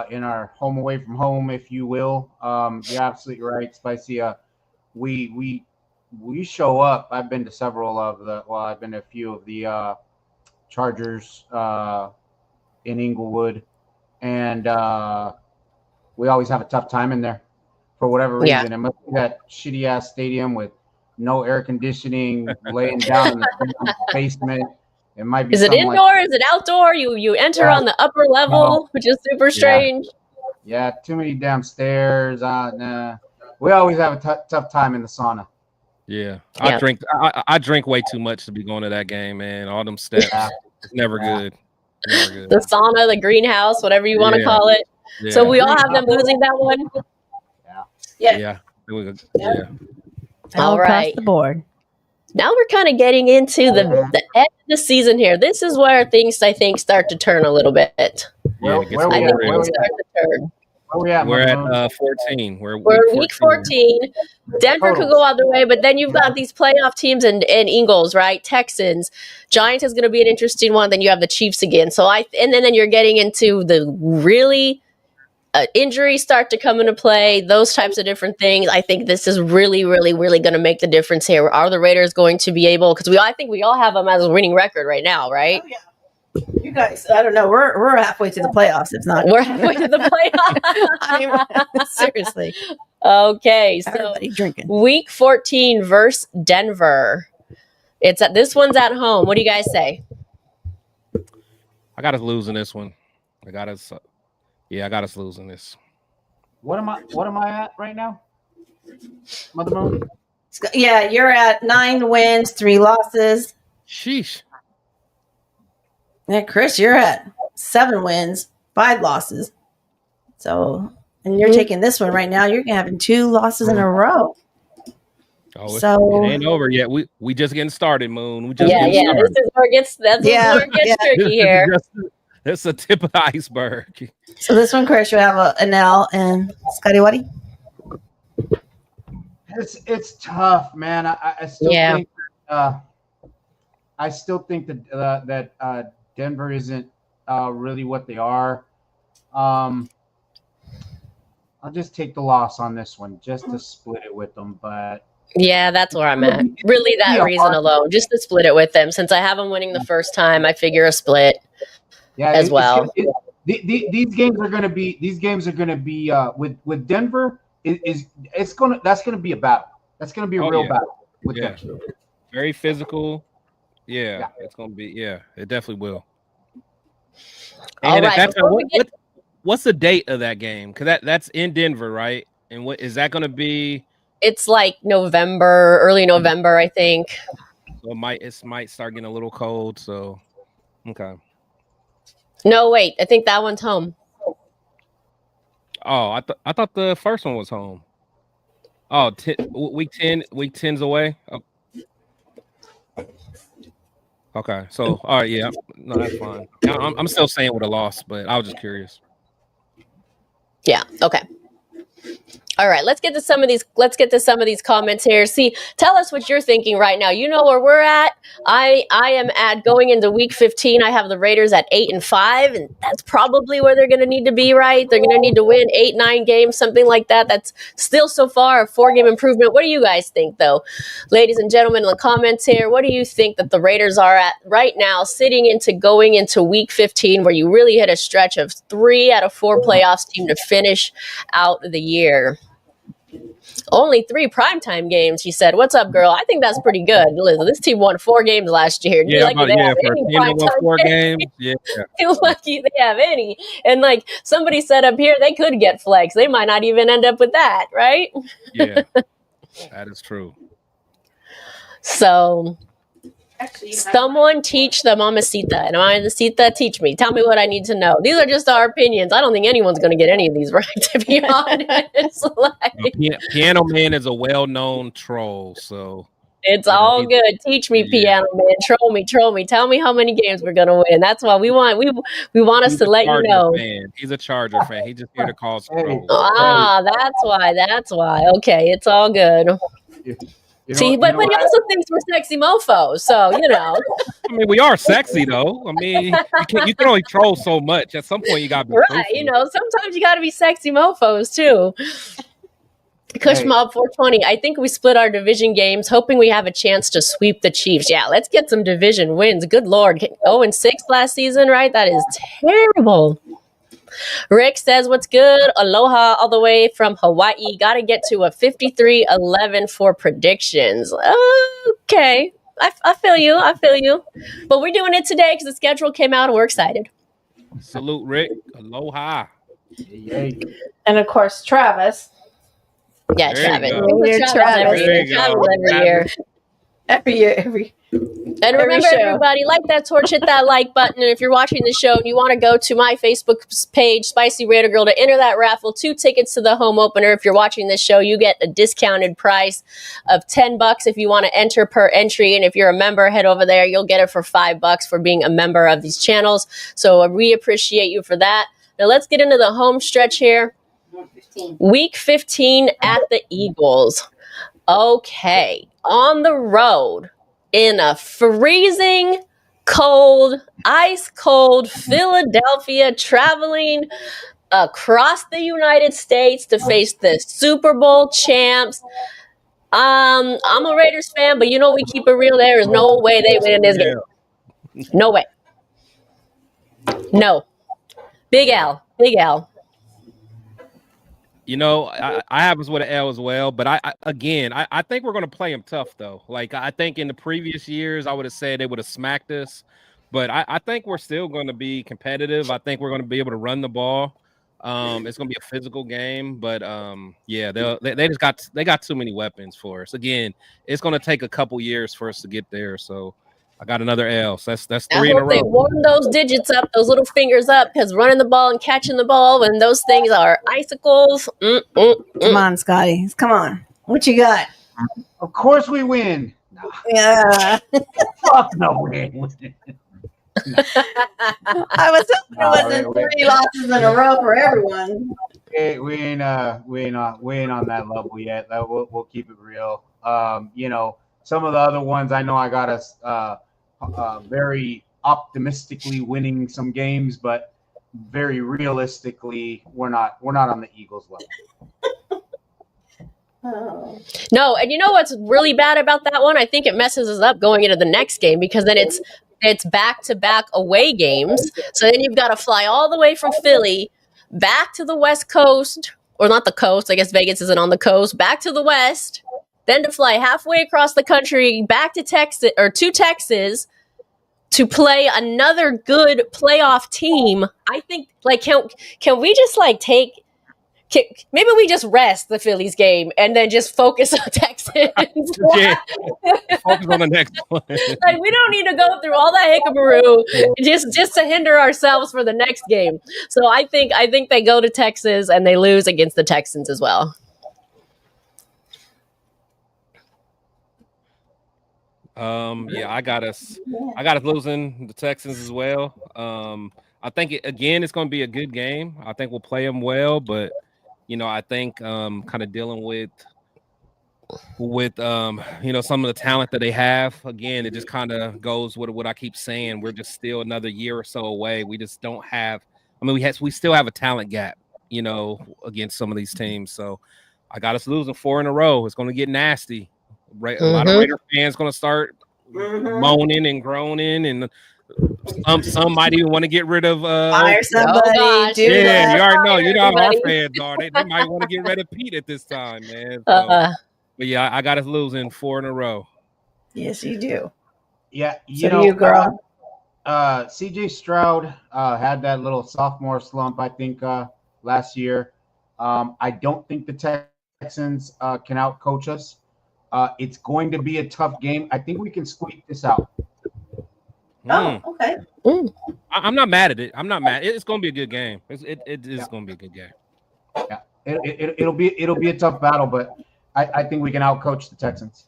in our home away from home, if you will. You're absolutely right, Spicy. We show up. I've been to I've been to a few of the Chargers in Inglewood, and we always have a tough time in there for whatever reason. Yeah. It must be that shitty ass stadium with no air conditioning, laying down in the basement. It might be. Is it indoor? Is it outdoor? You enter on the upper level, which is super strange. Yeah, too many damn stairs. Nah. We always have a tough time in the sauna. Yeah. I drink way too much to be going to that game, man. All them steps. It's never good. Never good. The sauna, the greenhouse, whatever you want to call it. Yeah. So we all have them losing that one. Yeah. All right. Across the board. Now we're kind of getting into the end of the season here. This is where things, I think, start to turn a little bit. Yeah, we're at 14. We're week 14. Denver could go either way, but then you've got these playoff teams and Eagles, right? Texans. Giants is going to be an interesting one. Then you have the Chiefs again. So and then you're getting into the really injuries start to come into play, those types of different things. I think this is really, really, really going to make the difference here. Are the Raiders going to be able, because I think we all have them as a winning record right now, right? Oh, yeah. You guys, I don't know. We're halfway to the playoffs. If not, we're halfway to the playoffs. I mean, seriously. Okay, so everybody drinking. Week 14 versus Denver. This one's at home. What do you guys say? I got us losing this one. I got us losing this. What am I at right now? Mother Moon? Yeah, you're at 9 wins, 3 losses. Sheesh. Yeah, Chris, you're at 7 wins, 5 losses. So, and you're taking this one right now. You're having 2 losses in a row. Oh, so it ain't over yet. We just getting started, Moon. We just started. This is where it gets tricky here. That's a tip of the iceberg. So this one, Chris, you have an L and Scotty Waddy. It's tough, man. I still think that Denver isn't really what they are. I'll just take the loss on this one, just to split it with them. But Yeah, that's where I'm at. Really, that reason alone, just to split it with them. Since I have them winning the first time, I figure a split. Yeah, as well. These games are going to be with Denver. That's going to be a battle. That's going to be a real battle with them. Very physical. Yeah, it's going to be. Yeah, it definitely will. And at that time, what's the date of that game? Because that's in Denver, right? And what is that going to be? It's like November, early November, I think. So it might start getting a little cold. So, okay. No, wait. I think that one's home. Oh, I thought the first one was home. Oh, week 10's away. Oh. Okay, so all right, yeah, no, that's fine. I'm still saying with a loss, but I was just curious. Yeah. Okay. All right, let's get to some of these comments here. See, tell us what you're thinking right now. You know where we're at. I am at going into week 15. I have the Raiders at 8-5, and that's probably where they're going to need to be, right? They're going to need to win 8-9 games, something like that. That's still so far a 4-game improvement. What do you guys think, though? Ladies and gentlemen, in the comments here, what do you think that the Raiders are at right now, going into week 15, where you really hit a stretch of 3 out of 4 playoffs team to finish out the year? Only 3 primetime games, she said. What's up, girl? I think that's pretty good. Listen, this team won 4 games last year. Yeah, for a team that won 4 games. Yeah. You're lucky they have any. And like somebody said up here, they could get flex. They might not even end up with that, right? Yeah, that is true. So someone teach the Mamacita. And Mamacita, teach me. Tell me what I need to know. These are just our opinions. I don't think anyone's going to get any of these right, to be honest. Piano Man is a well-known troll, so it's all good. Teach me, Piano Man. Troll me. Tell me how many games we're going to win. That's why we want us to let you know. Fan. He's a Charger fan. He's just here to cause trouble. That's why. Okay, it's all good. See, but he also thinks we're sexy mofos, so you know. I mean, we are sexy though. I mean, you can only troll so much. At some point, you got to be right. truthful. You know, sometimes you got to be sexy mofos too. Kush Mob 420. I think we split our division games, hoping we have a chance to sweep the Chiefs. Yeah, let's get some division wins. Good Lord, 0-6 last season, right? That is terrible. Rick says, what's good? Aloha all the way from Hawaii. Got to get to a 53-11 for predictions. Okay. I feel you. But we're doing it today because the schedule came out and we're excited. Salute, Rick. Aloha. And of course, Travis. Yeah, Travis. Travis every year. And remember, everybody, like that torch, hit that like button. And if you're watching the show and you want to go to my Facebook page, Spicy Raider Girl, to enter that raffle, 2 tickets to the home opener. If you're watching this show, you get a discounted price of $10 if you want to enter per entry. And if you're a member, head over there. You'll get it for $5 for being a member of these channels. So we appreciate you for that. Now let's get into the home stretch here. Week 15 at the Eagles. Okay, on the road in a freezing cold, ice cold Philadelphia, traveling across the United States to face the Super Bowl champs. I'm a Raiders fan, but you know we keep it real. There is no way they win this game. No way. No. Big L. You know, I have us with an L as well, but I think we're going to play them tough, though. Like, I think in the previous years, I would have said they would have smacked us, but I think we're still going to be competitive. I think we're going to be able to run the ball. It's going to be a physical game, but they got too many weapons for us. Again, it's going to take a couple years for us to get there, so I got another L. So that's 3 in a row. They warm those digits up, those little fingers up, because running the ball and catching the ball when those things are icicles. Come on, Scotty. Come on. What you got? Of course we win. Yeah. Fuck no, we ain't winning. I was hoping it wasn't 3 losses in a row for everyone. We ain't on that level yet. We'll keep it real. You know, some of the other ones I know I got us very optimistically winning some games, but very realistically, we're not on the Eagles level. Oh. No, and you know what's really bad about that one? I think it messes us up going into the next game because then it's back-to-back away games. So then you've got to fly all the way from Philly back to the West Coast, or not the coast, I guess Vegas isn't on the coast, back to the West, then to fly halfway across the country back to Texas or to Texas to play another good playoff team. I think like can we just like maybe we just rest the Phillies game and then just focus on Texans. Yeah. Focus on the next one. Like we don't need to go through all that hickabaroo just to hinder ourselves for the next game. So I think they go to Texas and they lose against the Texans as well. Yeah, I got us losing the Texans as well. I think it's going to be a good game. I think we'll play them well, but I think kind of dealing with some of the talent that they have. Again, it just kind of goes with what I keep saying. We're just still another year or so away. We just don't have. I mean, we still have a talent gap, against some of these teams. So I got us losing 4 in a row. It's going to get nasty. Right, a lot of Raider fans going to start moaning and groaning, and some might even want to get rid of. Fire somebody. Yeah, you already know. How our fans are. They might want to get rid of Pete at this time, man. So, but yeah, I got us losing 4 in a row. Yes, you do. Yeah, you girl. CJ Stroud had that little sophomore slump, I think, last year. I don't think the Texans can outcoach us. It's going to be a tough game. I think we can squeak this out. Oh, okay. I'm not mad at it. I'm not mad. It's going to be a good game. It is going to be a good game. Yeah, it'll be a tough battle, but I think we can outcoach the Texans.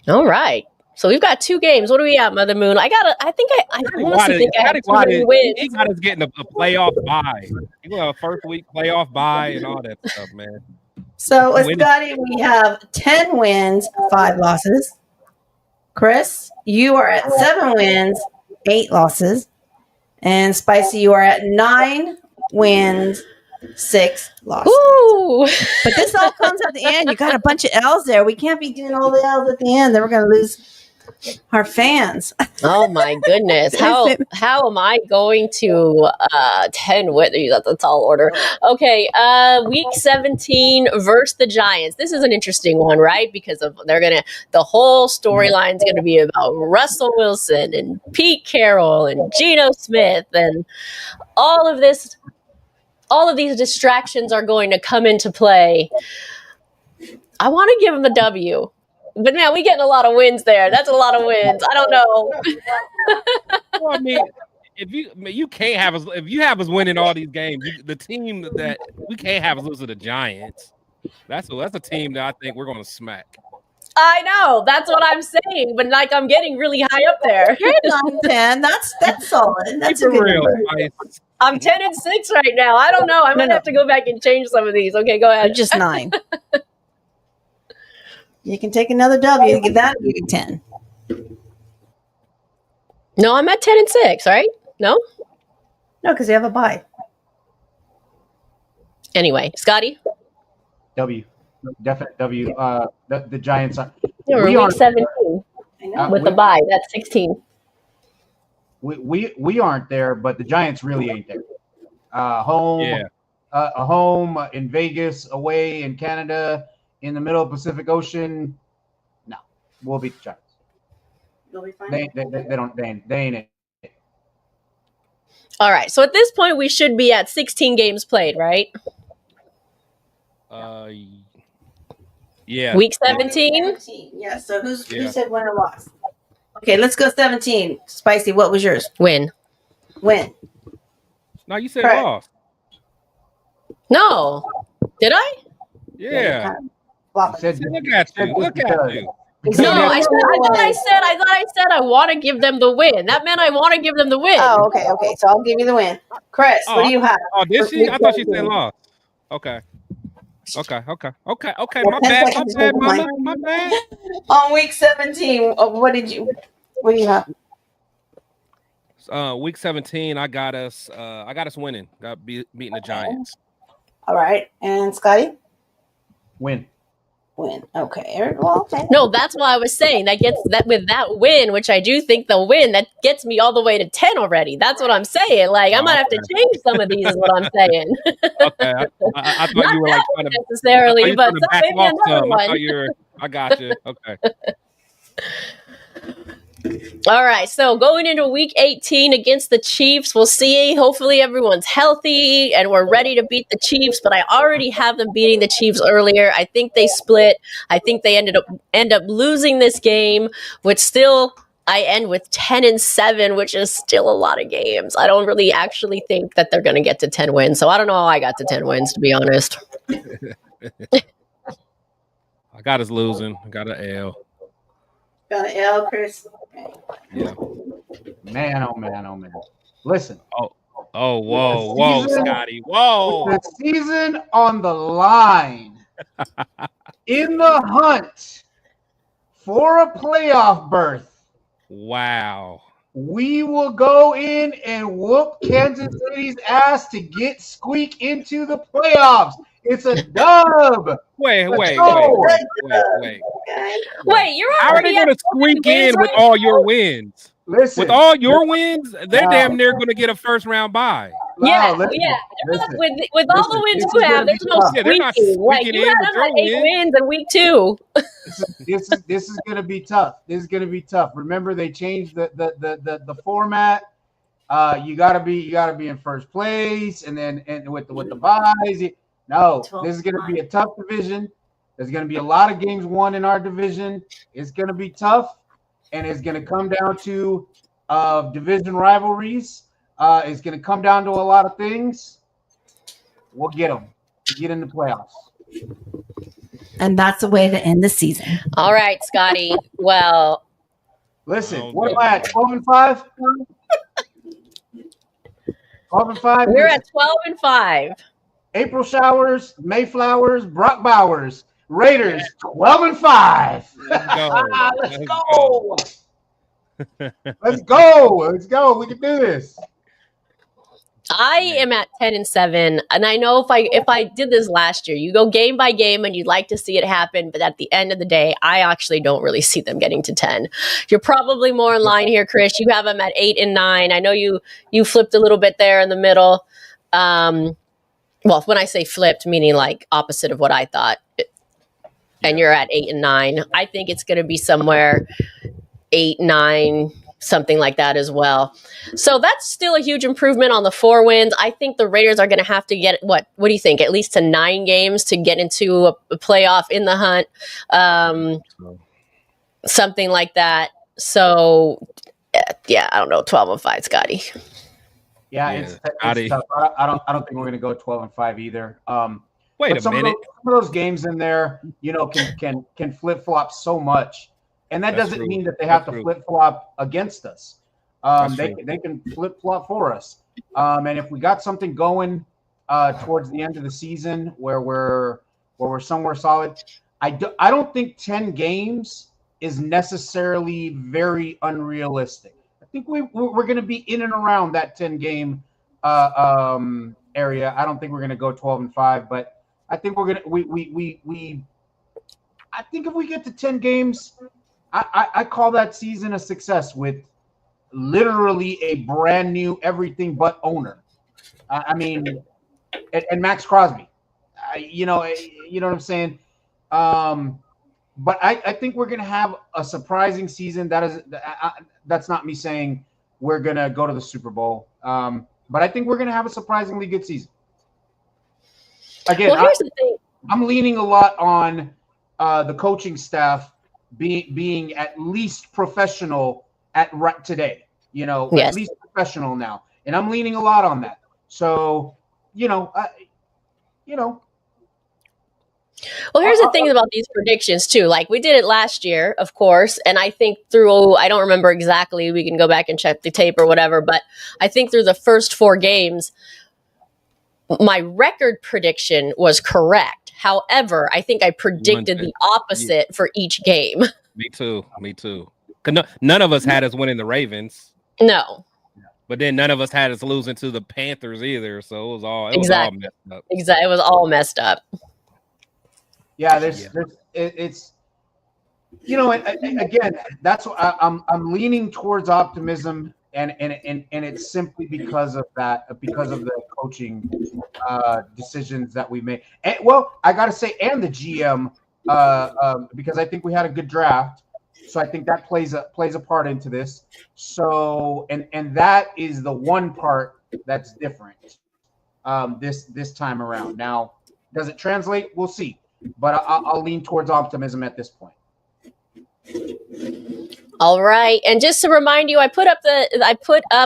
All right. So we've got 2 games. What do we at, Mother Moon? I honestly think I have 2 wins. He got us getting a playoff bye. You got a first week playoff bye and all that stuff, man. So with Scotty, we have 10 wins, 5 losses. Chris, you are at 7 wins, 8 losses. And Spicy, you are at 9 wins, 6 losses. Ooh. But this all comes at the end. You got a bunch of L's there. We can't be doing all the L's at the end. Then we're going to lose our fans. Oh my goodness. How am I going to 10 wins? That's a tall order. Okay, week 17 versus the Giants. This is an interesting one, right? Because the whole storyline is gonna be about Russell Wilson and Pete Carroll and Geno Smith and all of these distractions are going to come into play. I want to give them a W. But man, we getting a lot of wins there. That's a lot of wins. I don't know. Well, I mean, if you can't have us, if you have us winning all these games, the team that we can't have us lose to the Giants. That's a team that I think we're going to smack. I know. That's what I'm saying. But like, I'm getting really high up there. You're 9-10. That's solid. That's a good number. I'm 10-6 right now. I don't know. I might have to go back and change some of these. Okay, go ahead. You're just 9. You can take another W. Give that a 10. No, I'm at 10-6, right? No, because you have a bye. Anyway, Scotty. W, definite W. The Giants are. We're week 17 with the bye. That's 16. We aren't there, but the Giants really ain't there. Home in Vegas, away in Canada. In the middle of Pacific Ocean, no, we'll beat the Giants. You'll be fine. They ain't it. All right. So at this point, we should be at 16 games played, right? Yeah. Week 17. Yeah. So who said win or loss? Okay, let's go 17. Spicy, what was yours? Win. No, you said loss. No, did I? Yeah. Look at you. No, I thought I said I want to give them the win. That meant I want to give them the win. Oh, okay. So I'll give you the win. Chris, what do you have? Oh, did she? I thought she said loss. Okay. My bad, mama. My bad. On week 17, what do you have? Week 17, I got us winning. Beating the Giants. All right. And Scotty? Win. Okay. Well, okay. No, that's why I was saying that with that win, which I do think they'll win, that gets me all the way to 10 already. That's what I'm saying. Like, I might have to change some of these, is what I'm saying. Okay. I thought Not you were that like one trying to necessarily, but back maybe off another some. one. I got you. Okay. All right, so going into week 18 against the Chiefs, we'll see. Hopefully everyone's healthy and we're ready to beat the Chiefs, but I already have them beating the Chiefs earlier. I think they split. I think they end up losing this game, which still I end with 10-7, which is still a lot of games. I don't really actually think that they're going to get to 10 wins. So I don't know how I got to 10 wins, to be honest. I got us losing. I got an L. Got an L, Chris. Yeah. Man, oh man, oh man. Listen. Whoa, Scotty. Whoa. The season on the line. In the hunt for a playoff berth. Wow. We will go in and whoop Kansas City's ass to get Squeak into the playoffs. It's a dub. Wait. Wait, you're How are they going to squeak in with all your wins? Listen, with all your wins, they're damn near going to get a first round bye. Yeah. With all the wins you have, there's no squeaking. Like, you had them at 8 wins in week 2. This is going to be tough. This is going to be tough. Remember, they changed the format. You got to be in first place, and with the buys. No, this is going to be a tough division. There's going to be a lot of games won in our division. It's going to be tough, and it's going to come down to division rivalries. It's going to come down to a lot of things. We'll get them. Get in the playoffs. And that's the way to end the season. All right, Scotty. Well, listen, what am I at? 12-5? 12-5? We're at 12-5. April Showers, Mayflowers, Brock Bowers, Raiders, 12-5. Let's go. We can do this. I am at 10-7, and I know if I did this last year, you go game by game, and you'd like to see it happen, but at the end of the day, I actually don't really see them getting to 10. You're probably more in line here, Chris. You have them at 8 and 9. I know you flipped a little bit there in the middle. Well, when I say flipped, meaning like opposite of what I thought, and you're at 8 and 9. I think it's going to be somewhere 8, 9, something like that as well. So that's still a huge improvement on the 4 wins. I think the Raiders are going to have to get, what do you think, at least to 9 games to get into a playoff in the hunt, something like that. So, yeah, I don't know, 12-5, Scotty. Yeah, it's tough. I don't think we're going to go 12-5 either. Wait a minute. Some of those games in there, can flip flop so much, and that doesn't mean that they have to flip flop against us. They can flip flop for us. And if we got something going towards the end of the season where we're somewhere solid, I don't think 10 games is necessarily very unrealistic. I think we're going to be in and around that 10 game area. I don't think we're going to go 12-5, but I think we're going to I think if we get to 10 games, I call that season a success with literally a brand new everything but owner. I mean, and Max Crosby. You know what I'm saying? But I think we're going to have a surprising season. That's not me saying we're going to go to the Super Bowl. But I think we're going to have a surprisingly good season. Again, well, here's the thing. I'm leaning a lot on the coaching staff being at least professional right today. At least professional now. And I'm leaning a lot on that. So, Well, here's the thing about these predictions, too. Like, we did it last year, of course, and I think I don't remember exactly, we can go back and check the tape or whatever, but I think through the first 4 games, my record prediction was correct. However, I think I predicted the opposite for each game. Me too. None of us had us winning the Ravens. No. But then none of us had us losing to the Panthers either, so it was all Exactly. messed up. Exactly, it was all messed up. Yeah, it's again, that's what I'm leaning towards optimism, and it's simply because of the coaching decisions that we made. And, well, I got to say, and the GM, because I think we had a good draft, so I think that plays a part into this. So and that is the one part that's different this time around. Now, does it translate? We'll see, but I'll lean towards optimism at this point. All right, and just to remind you, I put up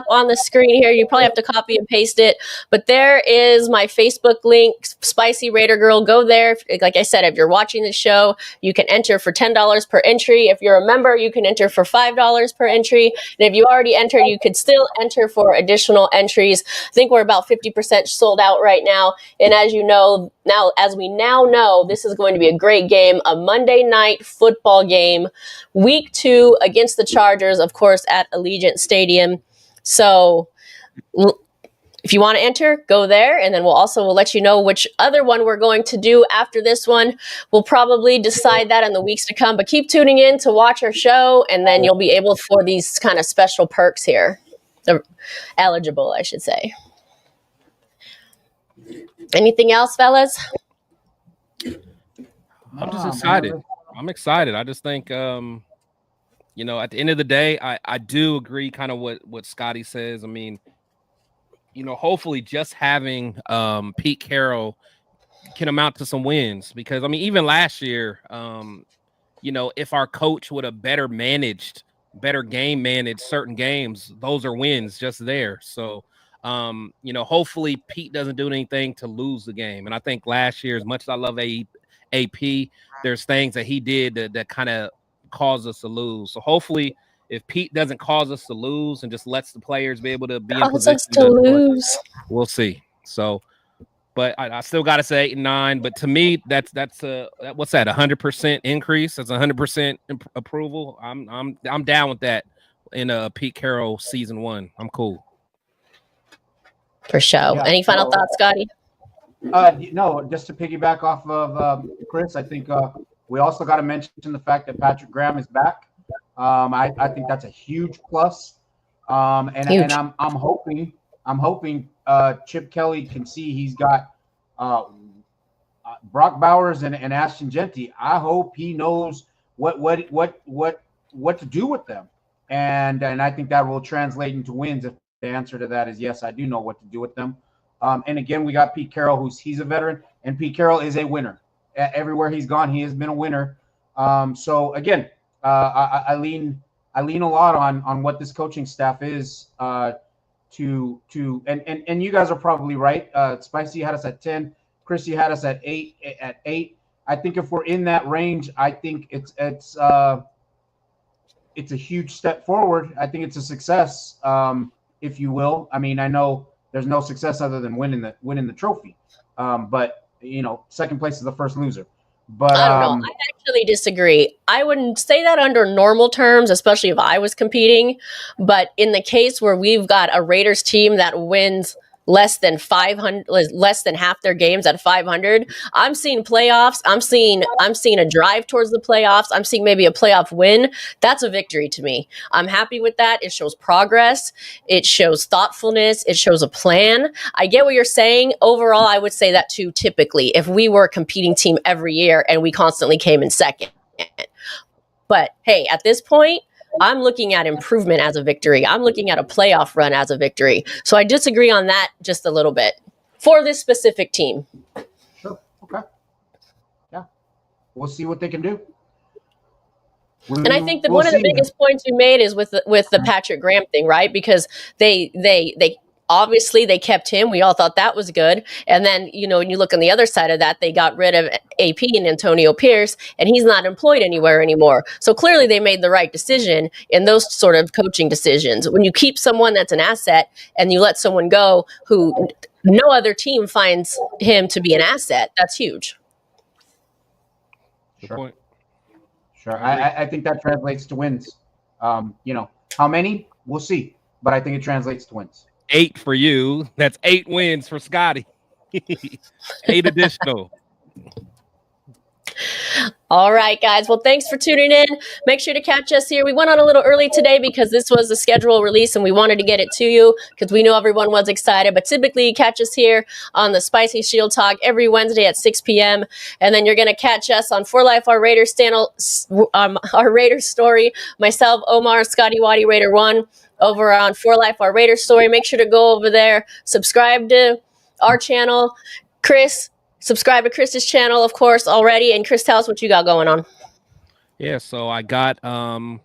on the screen here. You probably have to copy and paste it, but there is my Facebook link, Spicy Raider Girl. Go there. Like I said, if you're watching the show, you can enter for $10 per entry. If you're a member, you can enter for $5 per entry. And if you already entered, you could still enter for additional entries. I think we're about 50% sold out right now. And as you know, as we now know, this is going to be a great game, a Monday night football game, week 2 against the Chargers, of course, at Allegiant Stadium. So if you want to enter, go there, and then we'll let you know which other one we're going to do after this one. We'll probably decide that in the weeks to come, but keep tuning in to watch our show, and then you'll be able for these kind of special perks here. They're eligible, I should say. Anything else, fellas? I'm just excited. I'm excited. I just think, at the end of the day, I do agree kind of what Scotty says. I mean, hopefully just having Pete Carroll can amount to some wins, because, I mean, even last year, if our coach would have better game managed certain games, those are wins just there. So, hopefully Pete doesn't do anything to lose the game. And I think last year, as much as I love AP, there's things that he did that kind of caused us to lose. So hopefully, if Pete doesn't cause us to lose and just lets the players be able to be in position to lose, we'll see. So, but I still got to say 8-9. But to me, that's what's that? 100% increase. That's 100% approval. I'm down with that in Pete Carroll season 1. I'm cool. For sure. Yeah. Any final thoughts, Scotty? No, just to piggyback off of Chris, I think we also got to mention the fact that Patrick Graham is back. I think that's a huge plus. And I'm hoping Chip Kelly can see he's got Brock Bowers and Ashton Genty. I hope he knows what to do with them, and I think that will translate into wins. If the answer to that is yes, I do know what to do with them. And again, we got Pete Carroll, he's a veteran, and Pete Carroll is a winner. Everywhere he's gone, he has been a winner. So again, I lean a lot on what this coaching staff is. And you guys are probably right. Spicy had us at 10. Chrissy had us at 8. I think if we're in that range, I think it's a huge step forward. I think it's a success, if you will. I mean, I know there's no success other than winning the trophy. But second place is the first loser. But I don't know. I actually disagree. I wouldn't say that under normal terms, especially if I was competing. But in the case where we've got a Raiders team that wins less than half their games at 500, I'm seeing playoffs. I'm seeing a drive towards the playoffs. I'm seeing maybe a playoff win. That's a victory to me. I'm happy with that. It shows progress. It shows thoughtfulness. It shows a plan. I get what you're saying. Overall, I would say that too, typically, if we were a competing team every year and we constantly came in second. But hey, at this point, I'm looking at improvement as a victory. I'm looking at a playoff run as a victory. So I disagree on that just a little bit for this specific team. Sure. Okay. Yeah. We'll see what they can do. And I think that one of the biggest points you made is with the Patrick Graham thing, right? Because they obviously they kept him. We all thought that was good. And then, when you look on the other side of that, they got rid of AP and Antonio Pierce, and he's not employed anywhere anymore. So clearly they made the right decision in those sort of coaching decisions. When you keep someone that's an asset and you let someone go who no other team finds him to be an asset, that's huge. Good point. Sure. I think that translates to wins. How many? We'll see. but I think it translates to wins. 8 for you. That's 8 wins for Scotty. 8 additional. All right, guys. Well, thanks for tuning in. Make sure to catch us here. We went on a little early today because this was a scheduled release and we wanted to get it to you because we knew everyone was excited. But typically, you catch us here on the Spicy Shield Talk every Wednesday at 6 p.m. And then you're going to catch us on For Life, our Raiders channel, our Raiders story. Myself, Omar, Scotty Waddy, Raider 1, over on For Life, our Raiders story. Make sure to go over there, subscribe to our channel. Chris, subscribe to Chris's channel, of course, already. And Chris, tell us what you got going on. Yeah, so I got, of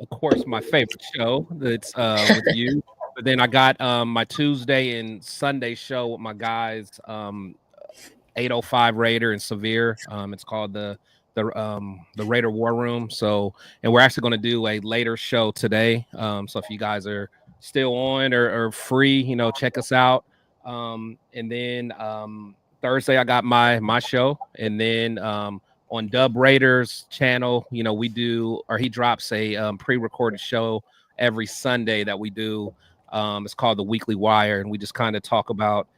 course, my favorite show that's with you. But then I got my Tuesday and Sunday show with my guys, 805 Raider and Severe. It's called the Raider War Room. So, and we're actually going to do a later show today. So if you guys are still on or free, check us out. And then Thursday I got my show, and then on Dub Raiders channel, he drops a pre-recorded show every Sunday that we do. It's called the Weekly Wire, and we just kind of talk about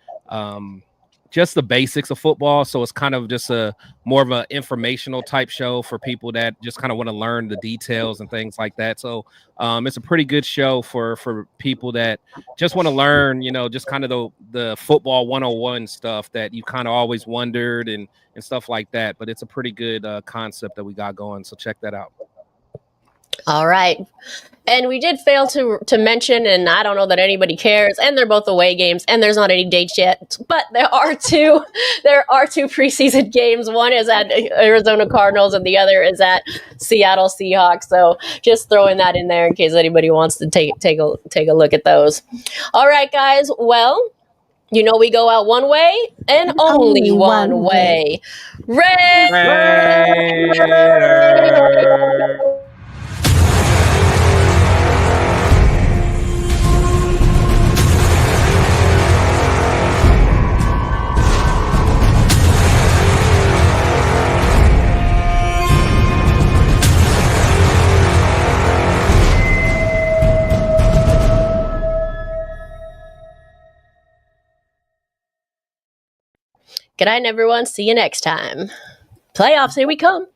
just the basics of football. So it's kind of just a more of an informational type show for people that just kind of want to learn the details and things like that. So it's a pretty good show for people that just want to learn, just kind of the football 101 stuff that you kind of always wondered and stuff like that. But it's a pretty good concept that we got going. So check that out. All right. And we did fail to mention, and I don't know that anybody cares, and they're both away games, and there's not any dates yet, but there are two preseason games. One is at Arizona Cardinals, and the other is at Seattle Seahawks. So just throwing that in there in case anybody wants to take a look at those. All right, guys. Well, we go out one way and only one way. Raider! Good night, everyone. See you next time. Playoffs, here we come.